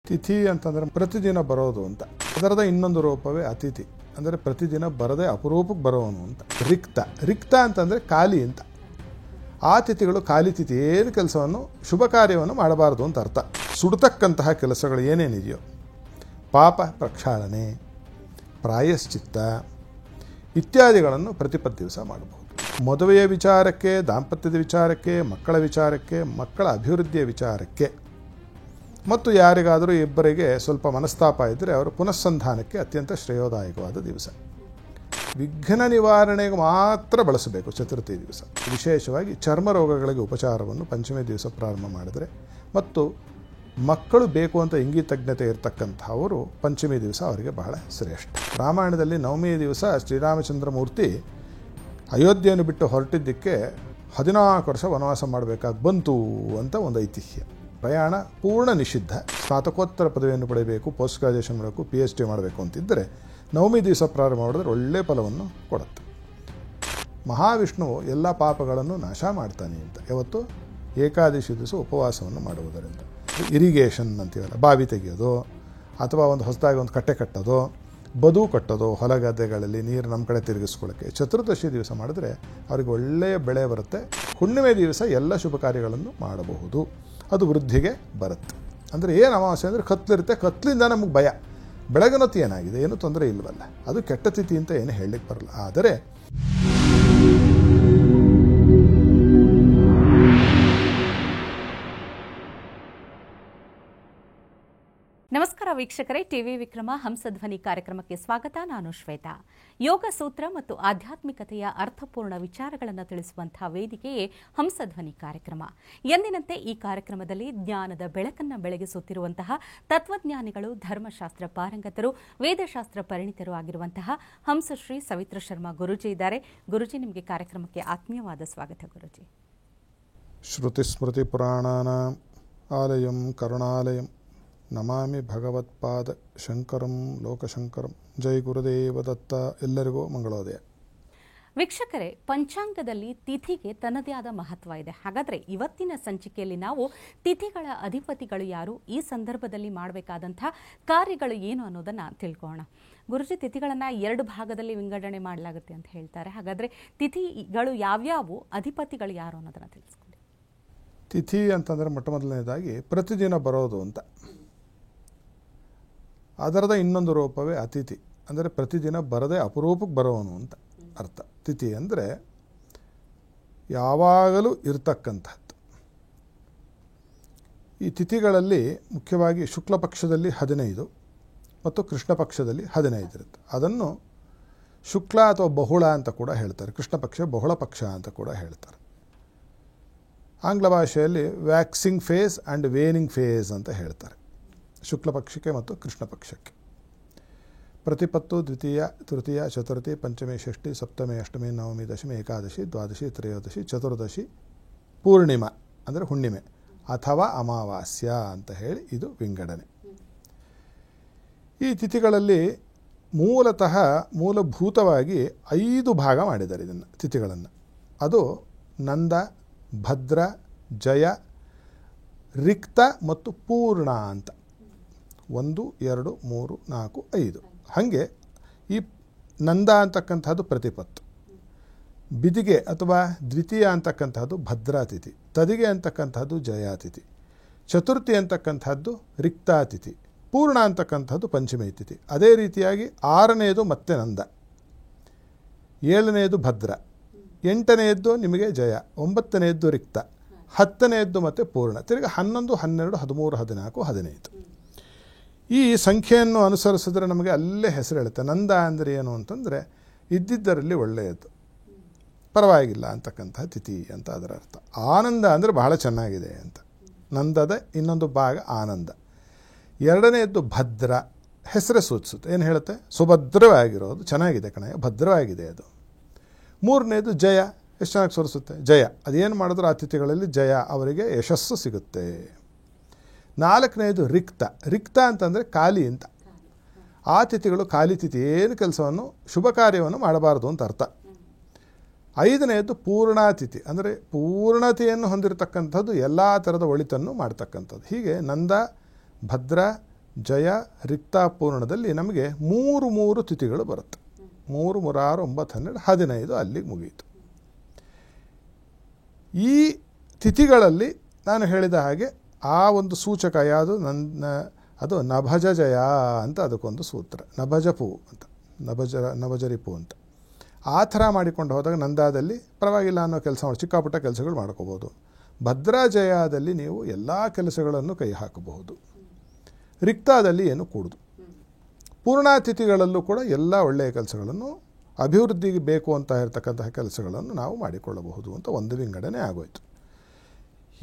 ತಿಥಿ ಅಂತಂದರೆ ಪ್ರತಿದಿನ ಬರೋದು ಅಂತ. ಅದರದ ಇನ್ನೊಂದು ರೂಪವೇ ಅತಿಥಿ, ಅಂದರೆ ಪ್ರತಿದಿನ ಬರದೆ ಅಪರೂಪಕ್ಕೆ ಬರೋವನು ಅಂತ. ರಿಕ್ತ ಅಂತಂದರೆ ಖಾಲಿ ಅಂತ. ಆ ತಿಥಿಗಳು ಖಾಲಿ ತಿಥಿ, ಏನು ಕೆಲಸವನ್ನು ಶುಭ ಕಾರ್ಯವನ್ನು ಮಾಡಬಾರ್ದು ಅಂತ ಅರ್ಥ. ಸುಡತಕ್ಕಂತಹ ಕೆಲಸಗಳು ಏನೇನಿದೆಯೋ, ಪಾಪ ಪ್ರಕ್ಷಾಳನೆ, ಪ್ರಾಯಶ್ಚಿತ್ತ ಇತ್ಯಾದಿಗಳನ್ನು ಪ್ರತಿಪತ್ತು ದಿವಸ ಮಾಡಬಹುದು. ಮದುವೆಯ ವಿಚಾರಕ್ಕೆ, ದಾಂಪತ್ಯದ ವಿಚಾರಕ್ಕೆ, ಮಕ್ಕಳ ವಿಚಾರಕ್ಕೆ, ಮಕ್ಕಳ ಅಭಿವೃದ್ಧಿಯ ವಿಚಾರಕ್ಕೆ, ಮತ್ತು ಯಾರಿಗಾದರೂ ಇಬ್ಬರಿಗೆ ಸ್ವಲ್ಪ ಮನಸ್ತಾಪ ಇದ್ದರೆ ಅವರ ಪುನಸ್ಸಂಧಾನಕ್ಕೆ ಅತ್ಯಂತ ಶ್ರೇಯೋದಾಯಕವಾದ ದಿವಸ. ವಿಘ್ನ ನಿವಾರಣೆಗೆ ಮಾತ್ರ ಬಳಸಬೇಕು ಚತುರ್ಥಿ ದಿವಸ. ವಿಶೇಷವಾಗಿ ಚರ್ಮ ರೋಗಗಳಿಗೆ ಉಪಚಾರವನ್ನು ಪಂಚಮಿ ದಿವಸ ಪ್ರಾರಂಭ ಮಾಡಿದರೆ, ಮತ್ತು ಮಕ್ಕಳು ಬೇಕು ಅಂತ ಇಂಗಿತಜ್ಞತೆ ಇರತಕ್ಕಂಥವರು ಪಂಚಮಿ ದಿವಸ ಅವರಿಗೆ ಬಹಳ ಶ್ರೇಷ್ಠ. ರಾಮಾಯಣದಲ್ಲಿ ನವಮಿ ದಿವಸ ಶ್ರೀರಾಮಚಂದ್ರ ಮೂರ್ತಿ ಅಯೋಧ್ಯೆಯನ್ನು ಬಿಟ್ಟು ಹೊರಟಿದ್ದಕ್ಕೆ 14 ವರ್ಷ ವನವಾಸ ಮಾಡಬೇಕಾಗಿ ಬಂತು ಅಂತ ಒಂದು ಐತಿಹ್ಯ. ಪ್ರಯಾಣ ಪೂರ್ಣ ನಿಷಿದ್ಧ. ಸ್ನಾತಕೋತ್ತರ ಪದವಿಯನ್ನು ಪಡೆಯಬೇಕು, ಪೋಸ್ಟ್ ಗ್ರಾಜುಯೇಷನ್ ಮಾಡಬೇಕು, PhD ಮಾಡಬೇಕು ಅಂತಿದ್ದರೆ ನವಮಿ ದಿವಸ ಪ್ರಾರಂಭ ಮಾಡಿದ್ರೆ ಒಳ್ಳೆಯ ಫಲವನ್ನು ಕೊಡುತ್ತೆ. ಮಹಾವಿಷ್ಣುವು ಎಲ್ಲ ಪಾಪಗಳನ್ನು ನಾಶ ಮಾಡ್ತಾನೆ ಅಂತ ಯಾವತ್ತು ಏಕಾದಶಿ ದಿವಸ ಉಪವಾಸವನ್ನು ಮಾಡುವುದರಿಂದ. ಇರಿಗೇಷನ್ ಅಂತೀವಲ್ಲ, ಬಾವಿ ತೆಗೆಯೋದು, ಅಥವಾ ಒಂದು ಹೊಸದಾಗಿ ಒಂದು ಕಟ್ಟೆ ಕಟ್ಟೋದು, ಬದು ಕಟ್ಟೋದು, ಹೊಲಗದ್ದೆಗಳಲ್ಲಿ ನೀರು ನಮ್ಮ ಕಡೆ ತಿರುಗಿಸ್ಕೊಳ್ಳೋಕ್ಕೆ ಚತುರ್ದಶಿ ದಿವಸ ಮಾಡಿದ್ರೆ ಅವರಿಗೆ ಒಳ್ಳೆಯ ಬೆಳೆ ಬರುತ್ತೆ. ಹುಣ್ಣಿಮೆ ದಿವಸ ಎಲ್ಲ ಶುಭ ಕಾರ್ಯಗಳನ್ನು ಮಾಡಬಹುದು, ಅದು ವೃದ್ಧಿಗೆ ಬರುತ್ತೆ. ಅಂದರೆ ಏನು ಅಮಾವಾಸ್ಯೆ ಅಂದರೆ ಕತ್ಲಿರುತ್ತೆ, ಕತ್ಲಿಂದ ನಮಗೆ ಭಯ. ಬೆಳಗಿನೊತ್ತು ಏನಾಗಿದೆ, ಏನೂ ತೊಂದರೆ ಇಲ್ಲವಲ್ಲ, ಅದು ಕೆಟ್ಟ ತಿಥಿ ಅಂತ ಏನು ಹೇಳಲಿಕ್ಕೆ ಬರಲ್ಲ. ಆದರೆ ನಮಸ್ಕಾರ ವೀಕ್ಷಕರೇ, ಟಿವಿ ವಿಕ್ರಮ ಹಂಸಧ್ವನಿ ಕಾರ್ಯಕ್ರಮಕ್ಕೆ ಸ್ವಾಗತ. ನಾನು ಶ್ವೇತಾ. ಯೋಗ ಸೂತ್ರ ಮತ್ತು ಆಧ್ಯಾತ್ಮಿಕತೆಯ ಅರ್ಥಪೂರ್ಣ ವಿಚಾರಗಳನ್ನು ತಿಳಿಸುವಂತಹ ವೇದಿಕೆಯೇ ಹಂಸಧ್ವನಿ ಕಾರ್ಯಕ್ರಮ. ಎಂದಿನಂತೆ ಈ ಕಾರ್ಯಕ್ರಮದಲ್ಲಿ ಜ್ಞಾನದ ಬೆಳಕನ್ನು ಬೆಳಗಿಸುತ್ತಿರುವಂತಹ ತತ್ವಜ್ಞಾನಿಗಳು, ಧರ್ಮಶಾಸ್ತ್ರ ಪಾರಂಗತರು, ವೇದಶಾಸ್ತ್ರ ಪರಿಣಿತರು ಆಗಿರುವಂತಹ ಹಂಸಶ್ರೀ ಸವಿತ್ರ ಶರ್ಮಾ ಗುರೂಜಿ ಇದ್ದಾರೆ. ಗುರೂಜಿ, ನಿಮಗೆ ಕಾರ್ಯಕ್ರಮಕ್ಕೆ ಆತ್ಮೀಯವಾದ ಸ್ವಾಗತ. ಗುರೂಜಿ, ಶ್ರುತಿ ಸ್ಮೃತಿ ಪುರಾಣಾನಾಂ ಆಲಯಂ ಕರುಣಾಲಯಂ ನಮಾಮಿ ಭಗವತ್ಪಾದ ಶಂಕರಂ ಲೋಕಶಂಕರಂ. ಜೈ ಗುರುದೇವ ದತ್ತ. ಎಲ್ಲರಿಗೂ ಮಂಗಳೋದಯ. ವೀಕ್ಷಕರೇ, ಪಂಚಾಂಗದಲ್ಲಿ ತಿಥಿಗೆ ತನ್ನದೇ ಆದ ಮಹತ್ವ ಇದೆ. ಹಾಗಾದರೆ ಇವತ್ತಿನ ಸಂಚಿಕೆಯಲ್ಲಿ ನಾವು ತಿಥಿಗಳ ಅಧಿಪತಿಗಳು ಯಾರು, ಈ ಸಂದರ್ಭದಲ್ಲಿ ಮಾಡಬೇಕಾದಂಥ ಕಾರ್ಯಗಳು ಏನು ಅನ್ನೋದನ್ನು ತಿಳ್ಕೊಳ್ಳೋಣ. ಗುರುಜಿ, ತಿಥಿಗಳನ್ನು 2 ಭಾಗದಲ್ಲಿ ವಿಂಗಡಣೆ ಮಾಡಲಾಗುತ್ತೆ ಅಂತ ಹೇಳ್ತಾರೆ. ಹಾಗಾದರೆ ತಿಥಿಗಳು ಯಾವ್ಯಾವು, ಅಧಿಪತಿಗಳು ಯಾರು ಅನ್ನೋದನ್ನು ತಿಳಿಸ್ಕೊಳ್ಳಿ. ತಿಥಿ ಅಂತಂದರೆ ಮೊಟ್ಟ ಮೊದಲನೇದಾಗಿ ಪ್ರತಿದಿನ ಬರೋದು ಅಂತ. ಅದರದ ಇನ್ನೊಂದು ರೂಪವೇ ಅತಿಥಿ, ಅಂದರೆ ಪ್ರತಿದಿನ ಬರದೆ ಅಪರೂಪಕ್ಕೆ ಬರೋವನು ಅಂತ ಅರ್ಥ. ತಿಥಿ ಅಂದರೆ ಯಾವಾಗಲೂ ಇರ್ತಕ್ಕಂಥದ್ದು. ಈ ತಿಥಿಗಳಲ್ಲಿ ಮುಖ್ಯವಾಗಿ ಶುಕ್ಲ ಪಕ್ಷದಲ್ಲಿ 15 ಮತ್ತು ಕೃಷ್ಣ ಪಕ್ಷದಲ್ಲಿ 15 ಇರುತ್ತೆ. ಅದನ್ನು ಶುಕ್ಲ ಅಥವಾ ಬಹುಳ ಅಂತ ಕೂಡ ಹೇಳ್ತಾರೆ. ಕೃಷ್ಣ ಪಕ್ಷ ಬಹುಳ ಪಕ್ಷ ಅಂತ ಕೂಡ ಹೇಳ್ತಾರೆ. ಆಂಗ್ಲ ಭಾಷೆಯಲ್ಲಿ waxing phase and waning phase ಅಂತ ಹೇಳ್ತಾರೆ ಶುಕ್ಲ ಪಕ್ಷಕ್ಕೆ ಮತ್ತು ಕೃಷ್ಣ ಪಕ್ಷಕ್ಕೆ. ಪ್ರತಿಪತ್ತು, ದ್ವಿತೀಯ, ತೃತೀಯ, ಚತುರ್ಥಿ, ಪಂಚಮಿ, ಷಷ್ಠಿ, ಸಪ್ತಮಿ, ಅಷ್ಟಮಿ, ನವಮಿ, ದಶಮಿ, ಏಕಾದಶಿ, ದ್ವಾದಶಿ, ತ್ರಯೋದಶಿ, ಚತುರ್ದಶಿ, ಪೂರ್ಣಿಮಾ ಅಂದರೆ ಹುಣ್ಣಿಮೆ ಅಥವಾ ಅಮಾವಾಸ್ಯ ಅಂತ ಹೇಳಿ ಇದು ವಿಂಗಡಣೆ. ಈ ತಿಥಿಗಳಲ್ಲಿ ಮೂಲಭೂತವಾಗಿ 5 ಭಾಗ ಮಾಡಿದ್ದಾರೆ ಇದನ್ನು, ತಿಥಿಗಳನ್ನು. ಅದು ನಂದ, ಭದ್ರ, ಜಯ, ರಿಕ್ತ ಮತ್ತು ಪೂರ್ಣ ಅಂತ 1, 2, 3, 4, 5. ಹಾಗೆ ಈ ನಂದ ಅಂತಕ್ಕಂಥದ್ದು ಪ್ರತಿಪತ್ತು, ಬಿದಿಗೆ ಅಥವಾ ದ್ವಿತೀಯ ಅಂತಕ್ಕಂಥದ್ದು ಭದ್ರಾತಿಥಿ, ತದಿಗೆ ಅಂತಕ್ಕಂಥದ್ದು ಜಯಾತಿಥಿ, ಚತುರ್ಥಿ ಅಂತಕ್ಕಂಥದ್ದು ರಿಕ್ತಾತಿಥಿ, ಪೂರ್ಣ ಅಂತಕ್ಕಂಥದ್ದು ಪಂಚಮಿ ತಿಥಿ. ಅದೇ ರೀತಿಯಾಗಿ 6ನೇದು ಮತ್ತೆ ನಂದ, 7ನೇದು ಭದ್ರ, 8ನೇದ್ದು ನಿಮಗೆ ಜಯ, 9ನೇದ್ದು ರಿಕ್ತ, 10ನೇದ್ದು ಮತ್ತು ಪೂರ್ಣ, ತಿರುಗಿ 11, 12, 13, 14, 15. ಈ ಸಂಖ್ಯೆಯನ್ನು ಅನುಸರಿಸಿದ್ರೆ ನಮಗೆ ಅಲ್ಲೇ ಹೆಸರು ಹೇಳುತ್ತೆ. ನಂದ ಅಂದರೆ ಏನು ಅಂತಂದರೆ ಇದ್ದಿದ್ದರಲ್ಲಿ ಒಳ್ಳೆಯದು, ಪರವಾಗಿಲ್ಲ ಅಂತಕ್ಕಂಥ ತಿಥಿ ಅಂತ ಅದರ ಅರ್ಥ. ಆನಂದ ಅಂದರೆ ಬಹಳ ಚೆನ್ನಾಗಿದೆ ಅಂತ. ನಂದದ ಇನ್ನೊಂದು ಭಾಗ ಆನಂದ. 2ನೇದ್ದು ಭದ್ರ, ಹೆಸರೇ ಸೂಚಿಸುತ್ತೆ. ಏನು ಹೇಳುತ್ತೆ? ಸುಭದ್ರವಾಗಿರೋದು, ಚೆನ್ನಾಗಿದೆ ಕಣೆ, ಭದ್ರವಾಗಿದೆ ಅದು. 3ನೇದು ಜಯ, ಎಷ್ಟು ಚೆನ್ನಾಗಿ ಸೂಚಿಸುತ್ತೆ, ಜಯ. ಅದೇನು ಮಾಡಿದ್ರು ಆ ತಿಥಿಗಳಲ್ಲಿ ಜಯ, ಅವರಿಗೆ ಯಶಸ್ಸು ಸಿಗುತ್ತೆ. 4ನೇದು ರಿಕ್ತ ಅಂತಂದರೆ ಖಾಲಿ ಅಂತ. ಆ ತಿಥಿಗಳು ಖಾಲಿ ತಿಥಿ, ಏನು ಕೆಲಸವನ್ನು ಶುಭ ಕಾರ್ಯವನ್ನು ಮಾಡಬಾರ್ದು ಅಂತ ಅರ್ಥ. 5ನೇದು ಪೂರ್ಣಾತಿಥಿ, ಅಂದರೆ ಪೂರ್ಣತೆಯನ್ನು ಹೊಂದಿರತಕ್ಕಂಥದ್ದು, ಎಲ್ಲ ಥರದ ಒಳಿತನ್ನು ಮಾಡ್ತಕ್ಕಂಥದ್ದು. ಹೀಗೆ ನಂದ, ಭದ್ರ, ಜಯ ರಿಕ್ತಾಪೂರ್ಣದಲ್ಲಿ ನಮಗೆ ಮೂರು ತಿಥಿಗಳು ಬರುತ್ತೆ. 3, 3, 6, 9, 12, 15 ಅಲ್ಲಿಗೆ ಮುಗಿಯಿತು. ಈ ತಿಥಿಗಳಲ್ಲಿ ನಾನು ಹೇಳಿದ ಹಾಗೆ ಆ ಒಂದು ಸೂಚಕ ಯಾವುದು ಅದು ನಭಜ ಜಯ ಅಂತ ಅದಕ್ಕೊಂದು ಸೂತ್ರ. ನಭಜಪು ಅಂತ, ನಭಜರಿಪು ಅಂತ. ಆ ಥರ ಮಾಡಿಕೊಂಡು ಹೋದಾಗ ನಂದಾದಲ್ಲಿ ಪರವಾಗಿಲ್ಲ ಅನ್ನೋ ಕೆಲಸ ಮಾಡಿ ಚಿಕ್ಕಪುಟ್ಟ ಕೆಲಸಗಳು ಮಾಡ್ಕೋಬೋದು. ಭದ್ರಾಜಯದಲ್ಲಿ ನೀವು ಎಲ್ಲ ಕೆಲಸಗಳನ್ನು ಕೈ ಹಾಕಬಹುದು. ರಿಕ್ತಾದಲ್ಲಿ ಏನು ಕೂಡುದು. ಪೂರ್ಣಾತಿಥಿಗಳಲ್ಲೂ ಕೂಡ ಎಲ್ಲ ಒಳ್ಳೆಯ ಕೆಲಸಗಳನ್ನು ಅಭಿವೃದ್ಧಿಗೆ ಬೇಕು ಅಂತ ಇರತಕ್ಕಂತಹ ಕೆಲಸಗಳನ್ನು ನಾವು ಮಾಡಿಕೊಳ್ಳಬಹುದು ಅಂತ ಒಂದು ವಿಂಗಡಣೆ ಆಗೋಯ್ತು.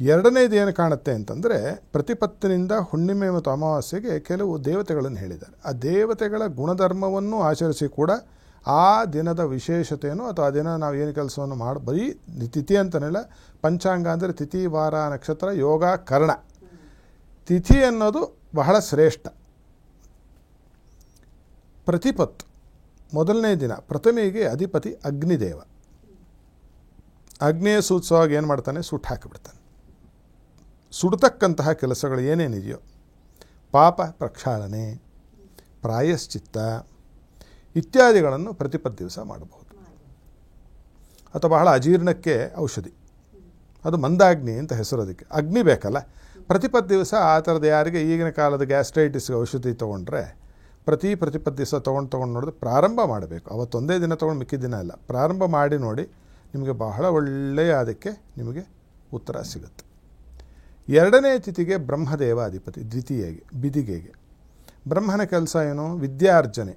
ಎರಡನೇದು ಏನು ಕಾಣುತ್ತೆ ಅಂತಂದರೆ, ಪ್ರತಿಪತ್ತಿನಿಂದ ಹುಣ್ಣಿಮೆ ಮತ್ತು ಅಮಾವಾಸ್ಯೆಗೆ ಕೆಲವು ದೇವತೆಗಳನ್ನು ಹೇಳಿದ್ದಾರೆ. ಆ ದೇವತೆಗಳ ಗುಣಧರ್ಮವನ್ನು ಆಚರಿಸಿ ಕೂಡ ಆ ದಿನದ ವಿಶೇಷತೆಯನ್ನು ಅಥವಾ ಆ ದಿನ ನಾವು ಏನು ಕೆಲಸವನ್ನು ಬರೀ ತಿಥಿ ಅಂತನೆಲ್ಲ, ಪಂಚಾಂಗ ಅಂದರೆ ತಿಥಿ, ವಾರ, ನಕ್ಷತ್ರ, ಯೋಗ, ಕರ್ಣ. ತಿಥಿ ಅನ್ನೋದು ಬಹಳ ಶ್ರೇಷ್ಠ. ಪ್ರತಿಪತ್ತು ಮೊದಲನೇ ದಿನ, ಪ್ರಥಮೆಗೆ ಅಧಿಪತಿ ಅಗ್ನಿದೇವ. ಅಗ್ನಿಯ ಸೂಚಿಸುವಾಗ ಏನು ಮಾಡ್ತಾನೆ? ಸುಟ್ಟು ಹಾಕಿಬಿಡ್ತಾನೆ. ಸುಡತಕ್ಕಂತಹ ಕೆಲಸಗಳು ಏನೇನಿದೆಯೋ, ಪಾಪ ಪ್ರಕ್ಷಾಳನೆ, ಪ್ರಾಯಶ್ಚಿತ್ತ ಇತ್ಯಾದಿಗಳನ್ನು ಪ್ರತಿಪತ್ತು ದಿವಸ ಮಾಡಬಹುದು. ಅಥವಾ ಬಹಳ ಅಜೀರ್ಣಕ್ಕೆ ಔಷಧಿ, ಅದು ಮಂದಾಗ್ನಿ ಅಂತ ಹೆಸರು. ಅದಕ್ಕೆ ಅಗ್ನಿ ಬೇಕಲ್ಲ. ಪ್ರತಿಪತ್ತು ದಿವಸ ಆ ಥರದ ಯಾರಿಗೆ ಈಗಿನ ಕಾಲದ ಗ್ಯಾಸ್ಟ್ರೈಟಿಸ್ಗೆ ಔಷಧಿ ತೊಗೊಂಡ್ರೆ ಪ್ರತಿಪತ್ತು ದಿವಸ ತೊಗೊಂಡು ನೋಡಿದ್ರೆ ಪ್ರಾರಂಭ ಮಾಡಬೇಕು. ಅವತ್ತೊಂದೇ ದಿನ ತೊಗೊಂಡು ಮಿಕ್ಕಿದ ದಿನ ಇಲ್ಲ, ಪ್ರಾರಂಭ ಮಾಡಿ ನೋಡಿ, ನಿಮಗೆ ಬಹಳ ಒಳ್ಳೆಯ ಅದಕ್ಕೆ ನಿಮಗೆ ಉತ್ತರ ಸಿಗುತ್ತೆ. ಎರಡನೇ ತಿಥಿಗೆ ಬ್ರಹ್ಮದೇವ ಅಧಿಪತಿ, ದ್ವಿತೀಯಗೆ ಬಿದಿಗೆಗೆ. ಬ್ರಹ್ಮನ ಕೆಲಸ ಏನು? ವಿದ್ಯಾರ್ಜನೆ,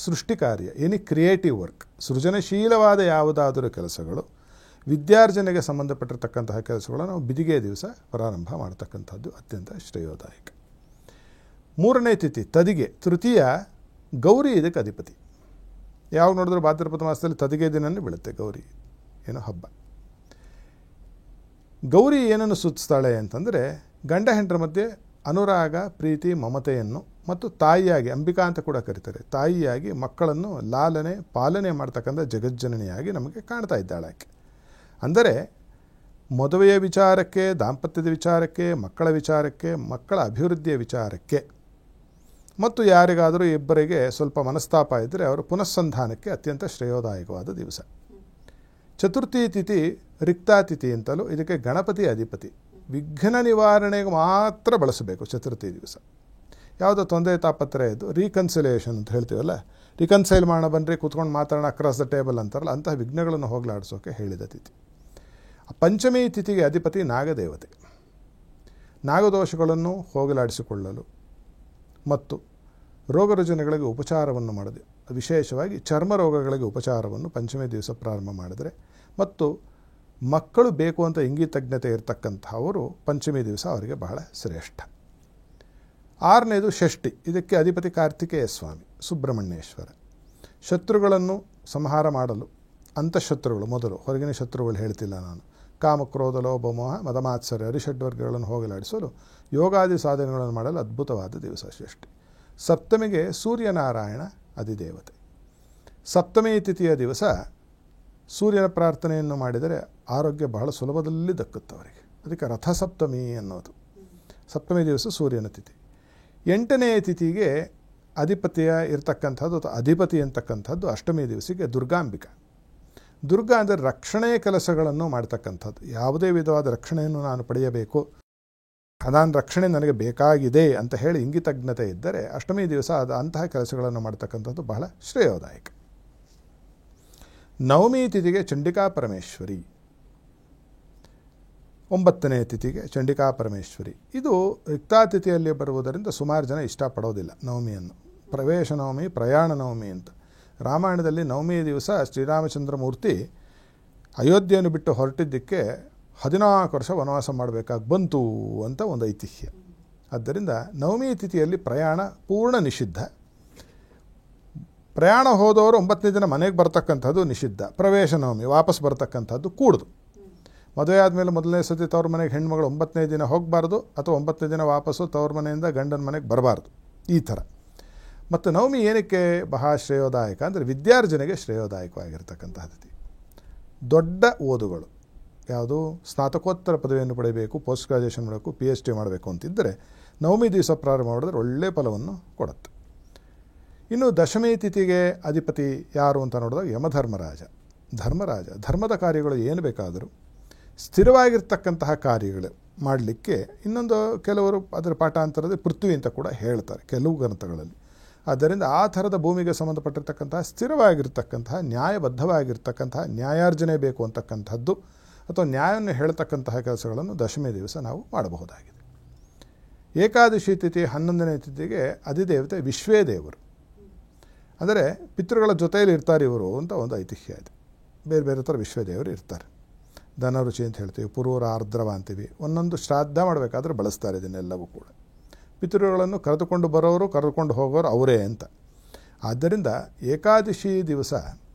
ಸೃಷ್ಟಿ ಕಾರ್ಯ, ಎನಿ ಕ್ರಿಯೇಟಿವ್ ವರ್ಕ್, ಸೃಜನಶೀಲವಾದ ಯಾವುದಾದರೂ ಕೆಲಸಗಳು, ವಿದ್ಯಾರ್ಜನೆಗೆ ಸಂಬಂಧಪಟ್ಟಿರ್ತಕ್ಕಂತಹ ಕೆಲಸಗಳನ್ನು ನಾವು ಬಿದಿಗೆ ದಿವಸ ಪ್ರಾರಂಭ ಮಾಡ್ತಕ್ಕಂಥದ್ದು ಅತ್ಯಂತ ಶ್ರೇಯೋದಾಯಕ. ಮೂರನೇ ತಿಥಿ ತದಿಗೆ, ತೃತೀಯ ಗೌರಿ ಇದಕ್ಕೆ ಅಧಿಪತಿ. ಯಾವಾಗ ನೋಡಿದ್ರು ಭಾದ್ರಪದ ಮಾಸದಲ್ಲಿ ತದಿಗೆ ದಿನನೇ ಬೀಳುತ್ತೆ ಗೌರಿ ಏನೋ ಹಬ್ಬ. ಗೌರಿ ಏನನ್ನು ಸೂಚಿಸ್ತಾಳೆ ಅಂತಂದರೆ, ಗಂಡ ಹೆಂಡರ ಮಧ್ಯೆ ಅನುರಾಗ, ಪ್ರೀತಿ, ಮಮತೆಯನ್ನು ಮತ್ತು ತಾಯಿಯಾಗಿ, ಅಂಬಿಕಾ ಅಂತ ಕೂಡ ಕರೀತಾರೆ, ತಾಯಿಯಾಗಿ ಮಕ್ಕಳನ್ನು ಲಾಲನೆ ಪಾಲನೆ ಮಾಡ್ತಕ್ಕಂಥ ಜಗಜ್ಜನನಿಯಾಗಿ ನಮಗೆ ಕಾಣ್ತಾ ಇದ್ದಾಳೆ ಆಕೆ. ಅಂದರೆ ಮದುವೆಯ ವಿಚಾರಕ್ಕೆ, ದಾಂಪತ್ಯದ ವಿಚಾರಕ್ಕೆ, ಮಕ್ಕಳ ವಿಚಾರಕ್ಕೆ, ಮಕ್ಕಳ ಅಭಿವೃದ್ಧಿಯ ವಿಚಾರಕ್ಕೆ, ಮತ್ತು ಯಾರಿಗಾದರೂ ಇಬ್ಬರಿಗೆ ಸ್ವಲ್ಪ ಮನಸ್ತಾಪ ಇದ್ದರೆ ಅವರ ಪುನಸ್ಸಂಧಾನಕ್ಕೆ ಅತ್ಯಂತ ಶ್ರೇಯೋದಾಯಕವಾದ ದಿವಸ. ಚತುರ್ಥಿ ತಿಥಿ ರಿಕ್ತಾತಿಥಿ ಅಂತಲೂ, ಇದಕ್ಕೆ ಗಣಪತಿ ಅಧಿಪತಿ. ವಿಘ್ನ ನಿವಾರಣೆಗೆ ಮಾತ್ರ ಬಳಸಬೇಕು ಚತುರ್ಥಿ ದಿವಸ. ಯಾವುದೋ ತೊಂದರೆ ತಾಪತ್ರೆ ಇದು ರೀಕನ್ಸಿಲೇಷನ್ ಅಂತ ಹೇಳ್ತೀವಲ್ಲ, ರಿಕನ್ಸೈಲ್ ಮಾಡೋಣ ಬನ್ನಿರಿ, ಕೂತ್ಕೊಂಡು ಮಾತಾಡೋಣ ಅಕ್ರಾಸ್ ದ ಟೇಬಲ್ ಅಂತಾರಲ್ಲ, ಅಂತಹ ವಿಘ್ನಗಳನ್ನು ಹೋಗಲಾಡಿಸೋಕೆ ಹೇಳಿದ ತಿಥಿ. ಪಂಚಮಿ ತಿಥಿಗೆ ಅಧಿಪತಿ ನಾಗದೇವತೆ. ನಾಗದೋಷಗಳನ್ನು ಹೋಗಲಾಡಿಸಿಕೊಳ್ಳಲು ಮತ್ತು ರೋಗ ರುಜಿನಗಳಿಗೆ ಉಪಚಾರವನ್ನು ಮಾಡದೆ, ವಿಶೇಷವಾಗಿ ಚರ್ಮ ರೋಗಗಳಿಗೆ ಉಪಚಾರವನ್ನು ಪಂಚಮಿ ದಿವಸ ಪ್ರಾರಂಭ ಮಾಡಿದರೆ, ಮತ್ತು ಮಕ್ಕಳು ಬೇಕು ಅಂತ ಇಂಗಿತಜ್ಞತೆ ಇರತಕ್ಕಂಥವರು ಪಂಚಮಿ ದಿವಸ ಅವರಿಗೆ ಬಹಳ ಶ್ರೇಷ್ಠ. ಆರನೇದು ಷಷ್ಠಿ, ಇದಕ್ಕೆ ಅಧಿಪತಿ ಕಾರ್ತಿಕೇಯ ಸ್ವಾಮಿ, ಸುಬ್ರಹ್ಮಣ್ಯೇಶ್ವರ. ಶತ್ರುಗಳನ್ನು ಸಂಹಾರ ಮಾಡಲು, ಅಂತಃಶತ್ರುಗಳು ಮೊದಲು, ಹೊರಗಿನ ಶತ್ರುಗಳು ಹೇಳ್ತಿಲ್ಲ ನಾನು, ಕಾಮಕ್ರೋಧ ಲೋಭಮೋಹ ಮದಮಾತ್ಸರ್ಯ ಅರಿಷಡ್ವರ್ಗಗಳನ್ನು ಹೋಗಲಾಡಿಸಲು ಯೋಗಾದಿ ಸಾಧನೆಗಳನ್ನು ಮಾಡಲು ಅದ್ಭುತವಾದ ದಿವಸ ಷಷ್ಠಿ. ಸಪ್ತಮಿಗೆ ಸೂರ್ಯನಾರಾಯಣ ಅಧಿದೇವತೆ. ಸಪ್ತಮಿ ತಿಥಿಯ ದಿವಸ ಸೂರ್ಯನ ಪ್ರಾರ್ಥನೆಯನ್ನು ಮಾಡಿದರೆ ಆರೋಗ್ಯ ಬಹಳ ಸುಲಭದಲ್ಲಿ ದಕ್ಕುತ್ತವರಿಗೆ, ಅದಕ್ಕೆ ರಥಸಪ್ತಮಿ ಅನ್ನೋದು. ಸಪ್ತಮಿ ದಿವಸ ಸೂರ್ಯನ ತಿಥಿ. ಎಂಟನೇ ತಿಥಿಗೆ ಅಧಿಪತಿಯ ಇರತಕ್ಕಂಥದ್ದು ಅಥವಾ ಅಧಿಪತಿ ಅಂತಕ್ಕಂಥದ್ದು ಅಷ್ಟಮಿ ದಿವಸಕ್ಕೆ ದುರ್ಗಾಂಬಿಕಾ. ದುರ್ಗಾ ಅಂದರೆ ರಕ್ಷಣೆಯ ಕೆಲಸಗಳನ್ನು ಮಾಡ್ತಕ್ಕಂಥದ್ದು. ಯಾವುದೇ ವಿಧವಾದ ರಕ್ಷಣೆಯನ್ನು ನಾನು ಪಡೆಯಬೇಕು, ನಾನು ರಕ್ಷಣೆ ನನಗೆ ಬೇಕಾಗಿದೆ ಅಂತ ಹೇಳಿ ಇಂಗಿತಜ್ಞತೆ ಇದ್ದರೆ ಅಷ್ಟಮಿ ದಿವಸ ಅಂತಹ ಕೆಲಸಗಳನ್ನು ಮಾಡ್ತಕ್ಕಂಥದ್ದು ಬಹಳ ಶ್ರೇಯೋದಾಯಕ. ನವಮಿ ತಿಥಿಗೆ ಚಂಡಿಕಾ ಪರಮೇಶ್ವರಿ. 9ನೇ ತಿಥಿಗೆ ಚಂಡಿಕಾ ಪರಮೇಶ್ವರಿ. ಇದು ರಿಕ್ತಾತಿಥಿಯಲ್ಲಿ ಬರುವುದರಿಂದ ಸುಮಾರು ಜನ ಇಷ್ಟಪಡೋದಿಲ್ಲ ನವಮಿಯನ್ನು. ಪ್ರವೇಶ ನವಮಿ, ಪ್ರಯಾಣ ನವಮಿ ಅಂತ. ರಾಮಾಯಣದಲ್ಲಿ ನವಮಿ ದಿವಸ ಶ್ರೀರಾಮಚಂದ್ರ ಮೂರ್ತಿ ಅಯೋಧ್ಯೆಯನ್ನು ಬಿಟ್ಟು ಹೊರಟಿದ್ದಕ್ಕೆ 14 ವರ್ಷ ವನವಾಸ ಮಾಡಬೇಕಾಗಿ ಬಂತು ಅಂತ ಒಂದು ಐತಿಹ್ಯ. ಆದ್ದರಿಂದ ನವಮಿ ತಿಥಿಯಲ್ಲಿ ಪ್ರಯಾಣ ಪೂರ್ಣ ನಿಷಿದ್ಧ. ಪ್ರಯಾಣ ಹೋದವರು 9ನೇ ದಿನ ಮನೆಗೆ ಬರ್ತಕ್ಕಂಥದ್ದು ನಿಷಿದ್ಧ. ಪ್ರವೇಶ ನವಮಿ ವಾಪಸ್ ಬರ್ತಕ್ಕಂಥದ್ದು ಕೂಡುದು. ಮದುವೆ ಆದಮೇಲೆ ಮೊದಲನೇ ಸತಿ ತವ್ರ ಮನೆಗೆ ಹೆಣ್ಮಗಳು 9ನೇ ದಿನ ಹೋಗಬಾರ್ದು, ಅಥವಾ 9ನೇ ದಿನ ವಾಪಸ್ಸು ತವ್ರ ಮನೆಯಿಂದ ಗಂಡನ ಮನೆಗೆ ಬರಬಾರ್ದು, ಈ ಥರ. ಮತ್ತು ನವಮಿ ಏನಕ್ಕೆ ಬಹಳ ಶ್ರೇಯೋದಾಯಕ ಅಂದರೆ ವಿದ್ಯಾರ್ಜನೆಗೆ ಶ್ರೇಯೋದಾಯಕವಾಗಿರ್ತಕ್ಕಂತಹ ತಿಥಿ. ದೊಡ್ಡ ಓದುಗಳು, ಯಾವುದು ಸ್ನಾತಕೋತ್ತರ ಪದವಿಯನ್ನು ಪಡೆಯಬೇಕು, ಪೋಸ್ಟ್ ಗ್ರಾಜುಯೇಷನ್ ಮಾಡಬೇಕು, PhD ಮಾಡಬೇಕು ಅಂತಿದ್ದರೆ ನವಮಿ ದಿವಸ ಪ್ರಾರಂಭ ಮಾಡಿದ್ರೆ ಒಳ್ಳೆಯ ಫಲವನ್ನು ಕೊಡುತ್ತೆ. ಇನ್ನು ದಶಮಿ ತಿಥಿಗೆ ಅಧಿಪತಿ ಯಾರು ಅಂತ ನೋಡಿದಾಗ ಯಮಧರ್ಮರಾಜ. ಧರ್ಮದ ಕಾರ್ಯಗಳು ಏನು ಬೇಕಾದರೂ ಸ್ಥಿರವಾಗಿರ್ತಕ್ಕಂತಹ ಕಾರ್ಯಗಳು ಮಾಡಲಿಕ್ಕೆ ಇನ್ನೊಂದು ಕೆಲವರು ಅದರ ಪಾಠಾಂತರದಲ್ಲಿ ಪೃಥ್ವಿ ಅಂತ ಕೂಡ ಹೇಳ್ತಾರೆ ಕೆಲವು ಗ್ರಂಥಗಳಲ್ಲಿ. ಆದ್ದರಿಂದ ಆ ಥರದ ಭೂಮಿಗೆ ಸಂಬಂಧಪಟ್ಟಿರ್ತಕ್ಕಂತಹ ಸ್ಥಿರವಾಗಿರ್ತಕ್ಕಂತಹ ನ್ಯಾಯಬದ್ಧವಾಗಿರ್ತಕ್ಕಂತಹ ನ್ಯಾಯಾರ್ಜನೆ ಬೇಕು ಅಂತಕ್ಕಂಥದ್ದು ಅಥವಾ ನ್ಯಾಯವನ್ನು ಹೇಳ್ತಕ್ಕಂತಹ ಕೆಲಸಗಳನ್ನು ದಶಮಿ ದಿವಸ ನಾವು ಮಾಡಬಹುದಾಗಿದೆ. ಏಕಾದಶಿ ತಿಥಿ 11ನೇ ತಿಥಿಗೆ ಅಧಿದೇವತೆ ವಿಶ್ವೇ ದೇವರು, ಅಂದರೆ ಪಿತೃಗಳ ಜೊತೆಯಲ್ಲಿ ಇರ್ತಾರೆ ಇವರು ಅಂತ ಒಂದು ಐತಿಹ್ಯ ಇದೆ. ಬೇರೆ ಬೇರೆ ಥರ ವಿಶ್ವದೇವರು ಇರ್ತಾರೆ. ಧನರುಚಿ ಅಂತ ಹೇಳ್ತೀವಿ, ಪುರೂರ ಆರ್ದ್ರವ ಅಂತೀವಿ. ಒಂದೊಂದು ಶ್ರಾದ್ದ ಮಾಡಬೇಕಾದ್ರೆ ಬಳಸ್ತಾರೆ ಇದನ್ನೆಲ್ಲವೂ ಕೂಡ. ಪಿತೃಗಳನ್ನು ಕರೆದುಕೊಂಡು ಬರೋರು ಕರೆದುಕೊಂಡು ಹೋಗೋರು ಅವರೇ ಅಂತ. ಆದ್ದರಿಂದ ಏಕಾದಶಿ ದಿವಸ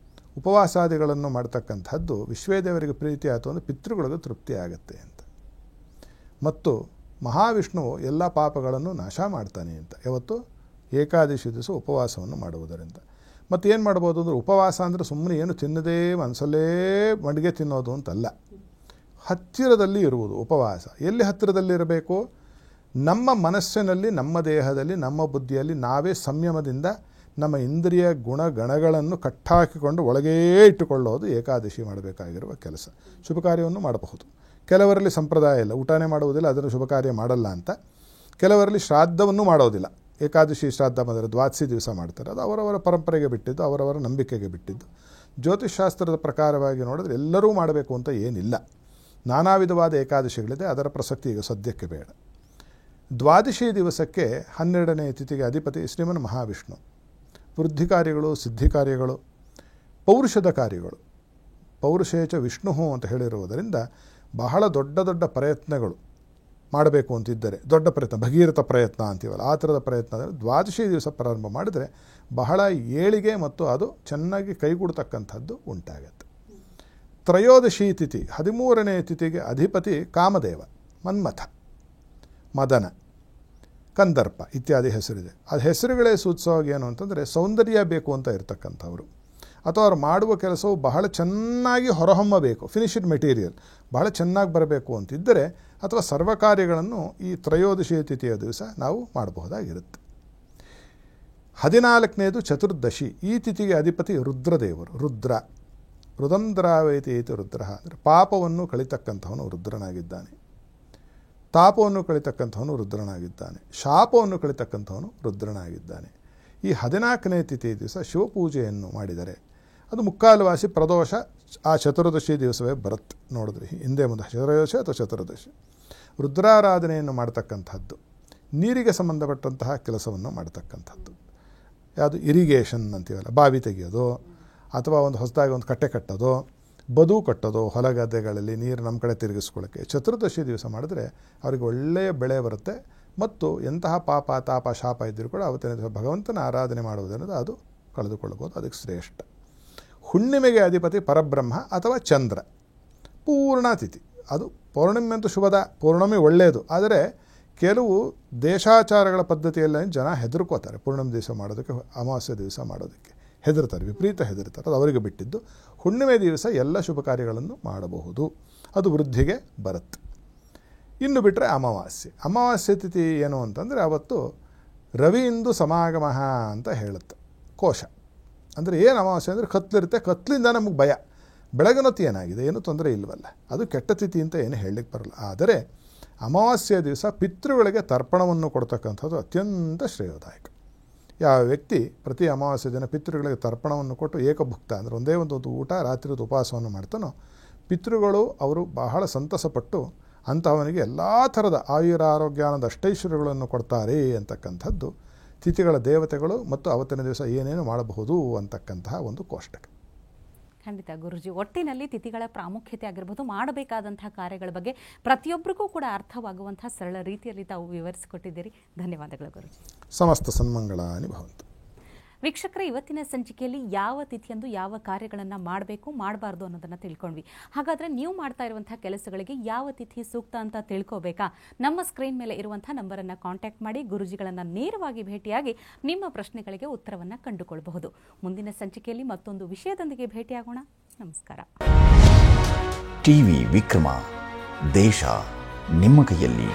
ಉಪವಾಸಾದಿಗಳನ್ನು ಮಾಡ್ತಕ್ಕಂಥದ್ದು ವಿಶ್ವೇದೇವರಿಗೆ ಪ್ರೀತಿ ಆಯಿತು ಅಂದರೆ ಪಿತೃಗಳಿಗೂ ತೃಪ್ತಿ ಆಗುತ್ತೆ ಅಂತ. ಮತ್ತು ಮಹಾವಿಷ್ಣುವು ಎಲ್ಲ ಪಾಪಗಳನ್ನು ನಾಶ ಮಾಡ್ತಾನೆ ಅಂತ ಯಾವತ್ತು ಏಕಾದಶಿ ದಿವಸ ಉಪವಾಸವನ್ನು ಮಾಡುವುದರಿಂದ. ಮತ್ತು ಏನು ಮಾಡ್ಬೋದು ಅಂದರೆ ಉಪವಾಸ ಅಂದರೆ ಸುಮ್ಮನೆ ಏನು ತಿನ್ನದೇ ಮನಸ್ಸಲ್ಲೇ ಮಡಿಗೆ ತಿನ್ನೋದು ಅಂತಲ್ಲ, ಹತ್ತಿರದಲ್ಲಿ ಇರುವುದು ಉಪವಾಸ. ಎಲ್ಲಿ ಹತ್ತಿರದಲ್ಲಿ ಇರಬೇಕು? ನಮ್ಮ ಮನಸ್ಸಿನಲ್ಲಿ, ನಮ್ಮ ದೇಹದಲ್ಲಿ, ನಮ್ಮ ಬುದ್ಧಿಯಲ್ಲಿ ನಾವೇ ಸಂಯಮದಿಂದ ನಮ್ಮ ಇಂದ್ರಿಯ ಗುಣಗಣಗಳನ್ನು ಕಟ್ಟಾಕಿಕೊಂಡು ಒಳಗೇ ಇಟ್ಟುಕೊಳ್ಳೋದು ಏಕಾದಶಿ ಮಾಡಬೇಕಾಗಿರುವ ಕೆಲಸ. ಶುಭ ಕಾರ್ಯವನ್ನು ಮಾಡಬಹುದು. ಕೆಲವರಲ್ಲಿ ಸಂಪ್ರದಾಯ ಇಲ್ಲ, ಊಟನೇ ಮಾಡುವುದಿಲ್ಲ, ಅದನ್ನು ಶುಭ ಕಾರ್ಯ ಮಾಡಲ್ಲ ಅಂತ. ಕೆಲವರಲ್ಲಿ ಶ್ರಾದ್ದವನ್ನು ಮಾಡೋದಿಲ್ಲ. ಏಕಾದಶಿ ಶ್ರಾದ್ದ ಬಂದರೆ ದ್ವಾದಶಿ ದಿವಸ ಮಾಡ್ತಾರೆ. ಅದು ಅವರವರ ಪರಂಪರೆಗೆ ಬಿಟ್ಟಿದ್ದು, ಅವರವರ ನಂಬಿಕೆಗೆ ಬಿಟ್ಟಿದ್ದು. ಜ್ಯೋತಿಷ್ಶಾಸ್ತ್ರದ ಪ್ರಕಾರವಾಗಿ ನೋಡಿದ್ರೆ ಎಲ್ಲರೂ ಮಾಡಬೇಕು ಅಂತ ಏನಿಲ್ಲ. ನಾನಾ ವಿಧವಾದ ಏಕಾದಶಿಗಳಿದೆ, ಅದರ ಪ್ರಸಕ್ತಿ ಈಗ ಸದ್ಯಕ್ಕೆ ಬೇಡ. ದ್ವಾದಶಿ ದಿವಸಕ್ಕೆ 12ನೇ ತಿಥಿಗೆ ಅಧಿಪತಿ ಶ್ರೀಮನ್ ಮಹಾವಿಷ್ಣು. ವೃದ್ಧಿ ಕಾರ್ಯಗಳು, ಸಿದ್ಧಿ ಕಾರ್ಯಗಳು, ಪೌರುಷದ ಕಾರ್ಯಗಳು, ಪೌರುಷೇಚ ವಿಷ್ಣು ಅಂತ ಹೇಳಿರುವುದರಿಂದ ಬಹಳ ದೊಡ್ಡ ದೊಡ್ಡ ಪ್ರಯತ್ನಗಳು ಮಾಡಬೇಕು ಅಂತಿದ್ದರೆ, ದೊಡ್ಡ ಪ್ರಯತ್ನ, ಭಗೀರಥ ಪ್ರಯತ್ನ ಅಂತೀವಲ್ಲ, ಆ ಥರದ ಪ್ರಯತ್ನ ಅಂದರೆ ದ್ವಾದಶಿ ದಿವಸ ಪ್ರಾರಂಭ ಮಾಡಿದರೆ ಬಹಳ ಏಳಿಗೆ ಮತ್ತು ಅದು ಚೆನ್ನಾಗಿ ಕೈಗೂಡ್ತಕ್ಕಂಥದ್ದು ಉಂಟಾಗತ್ತೆ. ತ್ರಯೋದಶಿ ತಿಥಿ 13ನೇ ತಿಥಿಗೆ ಅಧಿಪತಿ ಕಾಮದೇವ, ಮನ್ಮಥ, ಮದನ, ಕಂದರ್ಪ ಇತ್ಯಾದಿ ಹೆಸರಿದೆ. ಅದು ಹೆಸರುಗಳೇ ಸೂಚಿಸೋವಾಗ ಏನು ಅಂತಂದರೆ ಸೌಂದರ್ಯ ಬೇಕು ಅಂತ ಇರ್ತಕ್ಕಂಥವ್ರು, ಅಥವಾ ಅವ್ರು ಮಾಡುವ ಕೆಲಸವು ಬಹಳ ಚೆನ್ನಾಗಿ ಹೊರಹೊಮ್ಮಬೇಕು, ಫಿನಿಶ್ಡ್ ಮೆಟೀರಿಯಲ್ ಬಹಳ ಚೆನ್ನಾಗಿ ಬರಬೇಕು ಅಂತಿದ್ದರೆ ಅಥವಾ ಸರ್ವ ಕಾರ್ಯಗಳನ್ನು ಈ ತ್ರಯೋದಶಿ ತಿಥಿಯ ದಿವಸ ನಾವು ಮಾಡಬಹುದಾಗಿರುತ್ತೆ. 14ನೇದು ಚತುರ್ದಶಿ. ಈ ತಿಥಿಗೆ ಅಧಿಪತಿ ರುದ್ರದೇವರು. ರುದಂದ್ರಾವೈತಿ ರುದ್ರ ಅಂದರೆ ಪಾಪವನ್ನು ಕಳಿತಕ್ಕಂಥವನು ರುದ್ರನಾಗಿದ್ದಾನೆ, ತಾಪವನ್ನು ಕಳಿತಕ್ಕಂಥವನು ರುದ್ರನಾಗಿದ್ದಾನೆ, ಶಾಪವನ್ನು ಕಳಿತಕ್ಕಂಥವನು ರುದ್ರನಾಗಿದ್ದಾನೆ. ಈ 14ನೇ ತಿಥಿ ದಿವಸ ಶಿವಪೂಜೆಯನ್ನು ಮಾಡಿದರೆ ಅದು ಮುಕ್ಕಾಲುವಾಸಿ ಪ್ರದೋಷ ಆ ಚತುರ್ದಶಿ ದಿವಸವೇ ಬರುತ್ತೆ. ನೋಡಿದ್ರಿ ಹಿಂದೆ ಮುಂದೆ ತ್ರಯೋದಶಿ ಅಥವಾ ಚತುರ್ದಶಿ. ರುದ್ರಾರಾಧನೆಯನ್ನು ಮಾಡ್ತಕ್ಕಂಥದ್ದು, ನೀರಿಗೆ ಸಂಬಂಧಪಟ್ಟಂತಹ ಕೆಲಸವನ್ನು ಮಾಡ್ತಕ್ಕಂಥದ್ದು. ಯಾವುದು ಇರಿಗೇಷನ್ ಅಂತೀವಲ್ಲ, ಬಾವಿ ತೆಗೆಯೋದು ಅಥವಾ ಒಂದು ಹೊಸದಾಗಿ ಒಂದು ಕಟ್ಟೆ ಕಟ್ಟೋದು, ಬದು ಕಟ್ಟೋದು, ಹೊಲಗದ್ದೆಗಳಲ್ಲಿ ನೀರು ನಮ್ಮ ಕಡೆ ತಿರುಗಿಸ್ಕೊಳ್ಳೋಕ್ಕೆ ಚತುರ್ದಶಿ ದಿವಸ ಮಾಡಿದ್ರೆ ಅವರಿಗೆ ಒಳ್ಳೆಯ ಬೆಳೆ ಬರುತ್ತೆ. ಮತ್ತು ಎಂತಹ ಪಾಪ ತಾಪ ಶಾಪ ಇದ್ದರೂ ಕೂಡ ಅವತ್ತಿನ ದಿವಸ ಭಗವಂತನ ಆರಾಧನೆ ಮಾಡುವುದರಿಂದ ಅದು ಕಳೆದುಕೊಳ್ಳಬಹುದು, ಅದಕ್ಕೆ ಶ್ರೇಷ್ಠ. ಹುಣ್ಣಿಮೆಗೆ ಅಧಿಪತಿ ಪರಬ್ರಹ್ಮ ಅಥವಾ ಚಂದ್ರ. ಪೂರ್ಣ ತಿಥಿ, ಅದು ಪೌರ್ಣಿಮೆ ಅಂತೂ ಶುಭದ, ಪೌರ್ಣಮಿ ಒಳ್ಳೆಯದು. ಆದರೆ ಕೆಲವು ದೇಶಾಚಾರಗಳ ಪದ್ಧತಿಯಲ್ಲಿ ಜನ ಹೆದರ್ಕೋತಾರೆ ಪೂರ್ಣಿಮೆ ದಿವಸ ಮಾಡೋದಕ್ಕೆ, ಅಮಾವಾಸ್ಯೆ ದಿವಸ ಮಾಡೋದಕ್ಕೆ ಹೆದರ್ತಾರೆ, ವಿಪರೀತ ಹೆದರ್ತಾರೆ. ಅದು ಅವರಿಗೆ ಬಿಟ್ಟಿದ್ದು. ಹುಣ್ಣಿಮೆ ದಿವಸ ಎಲ್ಲ ಶುಭ ಕಾರ್ಯಗಳನ್ನು ಮಾಡಬಹುದು, ಅದು ವೃದ್ಧಿಗೆ ಬರುತ್ತೆ. ಇನ್ನು ಬಿಟ್ಟರೆ ಅಮಾವಾಸ್ಯೆ ತಿಥಿ ಏನು ಅಂತಂದರೆ ಅವತ್ತು ರವಿಯಿಂದು ಸಮಾಗಮ ಅಂತ ಹೇಳುತ್ತೆ ಕೋಶ. ಅಂದರೆ ಏನು ಅಮಾವಾಸ್ಯೆ ಅಂದರೆ ಕತ್ಲಿರುತ್ತೆ, ಕತ್ಲಿಂದ ನಮಗೆ ಭಯ. ಬೆಳಗಿನೊತ್ತು ಏನಾಗಿದೆ, ಏನೂ ತೊಂದರೆ ಇಲ್ವಲ್ಲ, ಅದು ಕೆಟ್ಟ ತಿಥಿ ಅಂತ ಏನು ಹೇಳಲಿಕ್ಕೆ ಬರಲ್ಲ. ಆದರೆ ಅಮಾವಾಸ್ಯೆಯ ದಿವಸ ಪಿತೃಗಳಿಗೆ ತರ್ಪಣವನ್ನು ಕೊಡ್ತಕ್ಕಂಥದ್ದು ಅತ್ಯಂತ ಶ್ರೇಯೋದಾಯಕ. ಯಾವ ವ್ಯಕ್ತಿ ಪ್ರತಿ ಅಮಾವಾಸ್ಯೆ ದಿನ ಪಿತೃಗಳಿಗೆ ತರ್ಪಣವನ್ನು ಕೊಟ್ಟು ಏಕಭುಕ್ತ ಅಂದರೆ ಒಂದೇ ಒಂದು ಊಟ ರಾತ್ರಿ ಉಪವಾಸವನ್ನು ಮಾಡ್ತಾನೋ, ಪಿತೃಗಳು ಅವರು ಬಹಳ ಸಂತಸಪಟ್ಟು ಅಂಥವನಿಗೆ ಎಲ್ಲ ಥರದ ಆಯುರಾರೋಗ್ಯಾನದ ಅಷ್ಟೈಶ್ವರ್ಯಗಳನ್ನು ಕೊಡ್ತಾರೆ ಅಂತಕ್ಕಂಥದ್ದು ತಿಥಿಗಳ ದೇವತೆಗಳು ಮತ್ತು ಅವತ್ತಿನ ದಿವಸ ಏನೇನು ಮಾಡಬಹುದು ಅಂತಕ್ಕಂತಹ ಒಂದು ಕೋಷ್ಟಕ. ಖಂಡಿತ ಗುರುಜಿ, ಒಟ್ಟಿನಲ್ಲಿ ತಿಥಿಗಳ ಪ್ರಾಮುಖ್ಯತೆ ಆಗಿರ್ಬೋದು, ಮಾಡಬೇಕಾದಂತಹ ಕಾರ್ಯಗಳ ಬಗ್ಗೆ ಪ್ರತಿಯೊಬ್ಬರಿಗೂ ಕೂಡ ಅರ್ಥವಾಗುವಂತಹ ಸರಳ ರೀತಿಯಲ್ಲಿ ತಾವು ವಿವರಿಸಿಕೊಟ್ಟಿದ್ದೀರಿ. ಧನ್ಯವಾದಗಳು ಗುರುಜಿ. ಸಮಸ್ತ ಸನ್ಮಂಗಳಾನಿ ಭವಂತು. ವೀಕ್ಷಕರೇ, ಇವತ್ತಿನ ಸಂಚಿಕೆಯಲ್ಲಿ ಯಾವ ತಿಥಿಯಂದು ಯಾವ ಕಾರ್ಯಗಳನ್ನು ಮಾಡಬೇಕು ಮಾಡಬಾರ್ದು ಅನ್ನೋದನ್ನು ತಿಳ್ಕೊಂಡ್ವಿ. ಹಾಗಾದರೆ ನೀವು ಮಾಡ್ತಾ ಇರುವಂತಹ ಕೆಲಸಗಳಿಗೆ ಯಾವ ತಿಥಿ ಸೂಕ್ತ ಅಂತ ತಿಳ್ಕೋಬೇಕಾ? ನಮ್ಮ ಸ್ಕ್ರೀನ್ ಮೇಲೆ ಇರುವಂತಹ ನಂಬರನ್ನು ಕಾಂಟ್ಯಾಕ್ಟ್ ಮಾಡಿ ಗುರುಜಿಗಳನ್ನು ನೇರವಾಗಿ ಭೇಟಿಯಾಗಿ ನಿಮ್ಮ ಪ್ರಶ್ನೆಗಳಿಗೆ ಉತ್ತರವನ್ನು ಕಂಡುಕೊಳ್ಳಬಹುದು. ಮುಂದಿನ ಸಂಚಿಕೆಯಲ್ಲಿ ಮತ್ತೊಂದು ವಿಷಯದೊಂದಿಗೆ ಭೇಟಿಯಾಗೋಣ. ನಮಸ್ಕಾರ. ಟಿವಿ ವಿಕ್ರಮ, ದೇಶ ನಿಮ್ಮ ಕೈಯಲ್ಲಿ.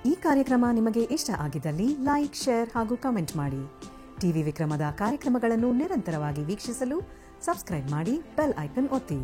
ಈ ಕಾರ್ಯಕ್ರಮ ನಿಮಗೆ ಇಷ್ಟ ಆಗಿದ್ದಲ್ಲಿ ಲೈಕ್, ಶೇರ್ ಹಾಗೂ ಕಮೆಂಟ್ ಮಾಡಿ. ಟಿವಿ ವಿಕ್ರಮದ ಕಾರ್ಯಕ್ರಮಗಳನ್ನು ನಿರಂತರವಾಗಿ ವೀಕ್ಷಿಸಲು ಸಬ್ಸ್ಕ್ರೈಬ್ ಮಾಡಿ, ಬೆಲ್ ಐಕನ್ ಒತ್ತಿ.